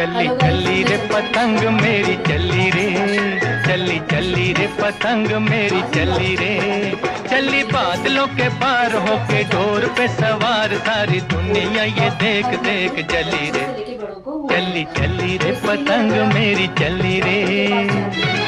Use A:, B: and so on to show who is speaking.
A: चली चली रे पतंग मेरी चली रे, चली चली रे पतंग मेरी चली रे। चली बादलों के पार होके डोर पे सवार, सारी दुनिया ये देख देख चली रे, चली चली रे पतंग मेरी चली रे।